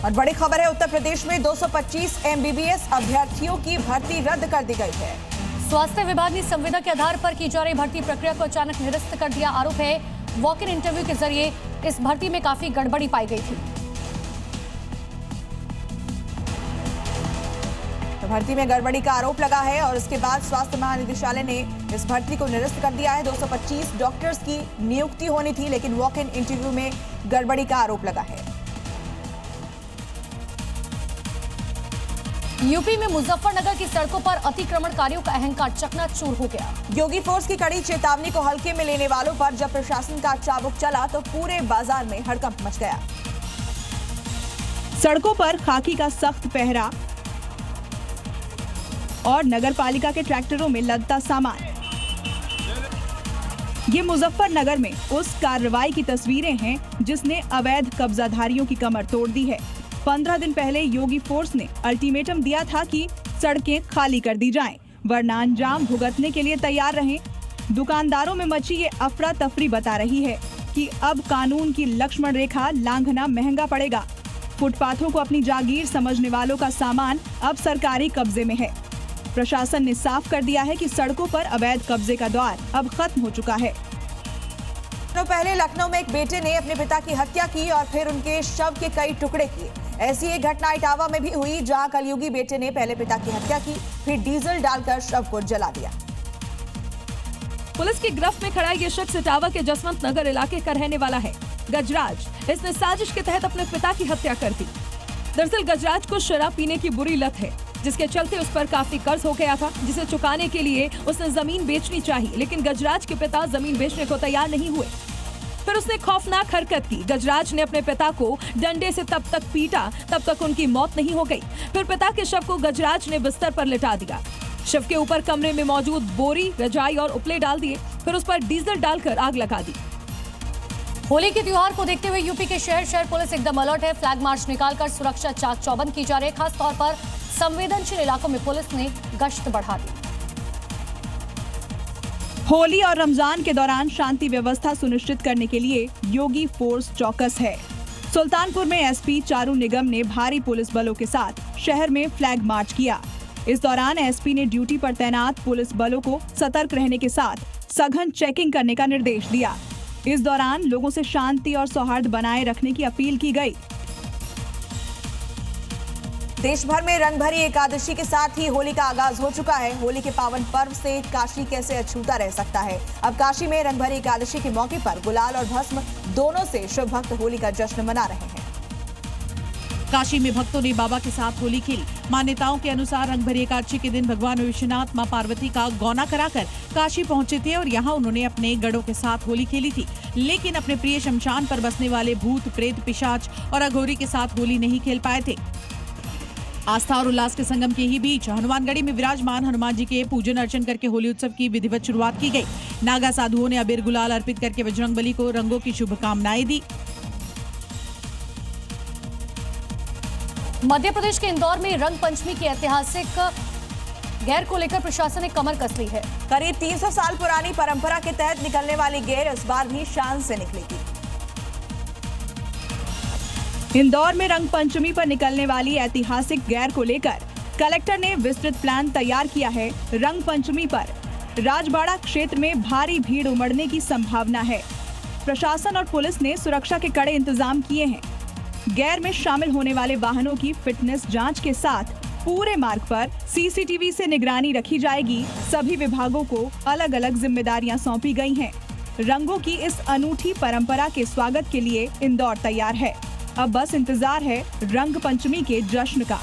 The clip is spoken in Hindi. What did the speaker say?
और बड़ी खबर है, उत्तर प्रदेश में 225 MBBS अभ्यर्थियों की भर्ती रद्द कर दी गई है। स्वास्थ्य विभाग ने संविदा के आधार पर की जा रही भर्ती प्रक्रिया को अचानक निरस्त कर दिया। आरोप है वॉक इन इंटरव्यू के जरिए इस भर्ती में काफी गड़बड़ी पाई गई थी। तो भर्ती में गड़बड़ी का आरोप लगा है और इसके बाद स्वास्थ्य महानिदेशालय ने इस भर्ती को निरस्त कर दिया है। 225 डॉक्टर्स की नियुक्ति होनी थी, लेकिन वॉक इन इंटरव्यू में गड़बड़ी का आरोप लगा है। यूपी में मुजफ्फरनगर की सड़कों पर अतिक्रमणकारियों का अहंकार चकनाचूर हो गया। योगी फोर्स की कड़ी चेतावनी को हल्के में लेने वालों पर जब प्रशासन का चाबुक चला तो पूरे बाजार में हड़कंप मच गया। सड़कों पर खाकी का सख्त पहरा और नगरपालिका के ट्रैक्टरों में लदता सामान। ये मुजफ्फरनगर में उस कार्रवाई की तस्वीरें हैं जिसने अवैध कब्जाधारियों की कमर तोड़ दी है। 15 दिन पहले योगी फोर्स ने अल्टीमेटम दिया था कि सड़कें खाली कर दी जाएं, वरना अंजाम भुगतने के लिए तैयार रहें। दुकानदारों में मची ये अफरा तफरी बता रही है कि अब कानून की लक्ष्मण रेखा लांघना महंगा पड़ेगा। फुटपाथों को अपनी जागीर समझने वालों का सामान अब सरकारी कब्जे में है। प्रशासन ने साफ कर दिया है कि सड़कों पर अवैध कब्जे का दौर अब खत्म हो चुका है। तो पहले लखनऊ में एक बेटे ने अपने पिता की हत्या की और फिर उनके शव के कई टुकड़े किए। ऐसी एक घटना इटावा में भी हुई, जहां कलयुगी बेटे ने पहले पिता की हत्या की, फिर डीजल डालकर शव को जला दिया। पुलिस की गिरफ्त में खड़ा ये शख्स इटावा के जसवंत नगर इलाके का रहने वाला है। गजराज इसने साजिश के तहत अपने पिता की हत्या कर दी। दरअसल गजराज को शराब पीने की बुरी लत है, जिसके चलते उस पर काफी कर्ज हो गया था, जिसे चुकाने के लिए उसने जमीन बेचनी चाहिए, लेकिन गजराज के पिता जमीन बेचने को तैयार नहीं हुए। फिर उसने खौफनाक हरकत की। गजराज ने अपने पिता को डंडे से तब तक पीटा तब तक उनकी मौत नहीं हो गई। फिर पिता के शव को गजराज ने बिस्तर पर लिटा दिया। शव के ऊपर कमरे में मौजूद बोरी, रजाई और उपले डाल दिए। फिर उस पर डीजल डालकर आग लगा दी। होली के त्योहार को देखते हुए यूपी के शहर शहर पुलिस एकदम अलर्ट है। फ्लैग मार्च निकालकर सुरक्षा चाक चौबंद की जा रही है। खास तौर पर संवेदनशील इलाकों में पुलिस ने गश्त बढ़ा दी। होली और रमजान के दौरान शांति व्यवस्था सुनिश्चित करने के लिए योगी फोर्स चौकस है। सुल्तानपुर में एसपी चारू निगम ने भारी पुलिस बलों के साथ शहर में फ्लैग मार्च किया। इस दौरान एसपी ने ड्यूटी पर तैनात पुलिस बलों को सतर्क रहने के साथ सघन चेकिंग करने का निर्देश दिया। इस दौरान लोगों से शांति और सौहार्द बनाए रखने की अपील की गई। देश भर में रंगभरी एकादशी के साथ ही होली का आगाज हो चुका है। होली के पावन पर्व से काशी कैसे अछूता रह सकता है। अब काशी में रंगभरी एकादशी के मौके पर गुलाल और भस्म दोनों से शिव भक्त होली का जश्न मना रहे हैं। काशी में भक्तों ने बाबा के साथ होली खेली। मान्यताओं के अनुसार रंगभरी एकादशी के दिन भगवान विश्वनाथ मां पार्वती का गौना कराकर काशी पहुंचे थे और यहां उन्होंने अपने गढ़ों के साथ होली खेली थी। लेकिन अपने प्रिय शमशान पर बसने वाले भूत, प्रेत, पिशाच और अघोरी के साथ होली नहीं खेल पाए थे। आस्था और उल्लास के संगम के ही बीच हनुमानगढ़ी में विराजमान हनुमान जी के पूजन अर्चन करके होली उत्सव की विधिवत शुरुआत की गई। नागा साधुओं ने अबीर गुलाल अर्पित करके बजरंगबली को रंगों की शुभकामनाएं दी। मध्य प्रदेश के इंदौर में रंग पंचमी की ऐतिहासिक गैर को लेकर प्रशासन ने कमर कस ली है। करीब 300 साल पुरानी परंपरा के तहत निकलने वाली गैर इस बार भी शान से निकलेगी। इंदौर में रंग पंचमी पर निकलने वाली ऐतिहासिक गैर को लेकर कलेक्टर ने विस्तृत प्लान तैयार किया है। रंग पंचमी पर राजबाड़ा क्षेत्र में भारी भीड़ उमड़ने की संभावना है। प्रशासन और पुलिस ने सुरक्षा के कड़े इंतजाम किए हैं। गैर में शामिल होने वाले वाहनों की फिटनेस जांच के साथ पूरे मार्ग पर सीसीटीवी से निगरानी रखी जाएगी। सभी विभागों को अलग अलग जिम्मेदारियां सौंपी गई हैं। रंगों की इस अनूठी परंपरा के स्वागत के लिए इंदौर तैयार है। अब बस इंतजार है रंग पंचमी के जश्न का।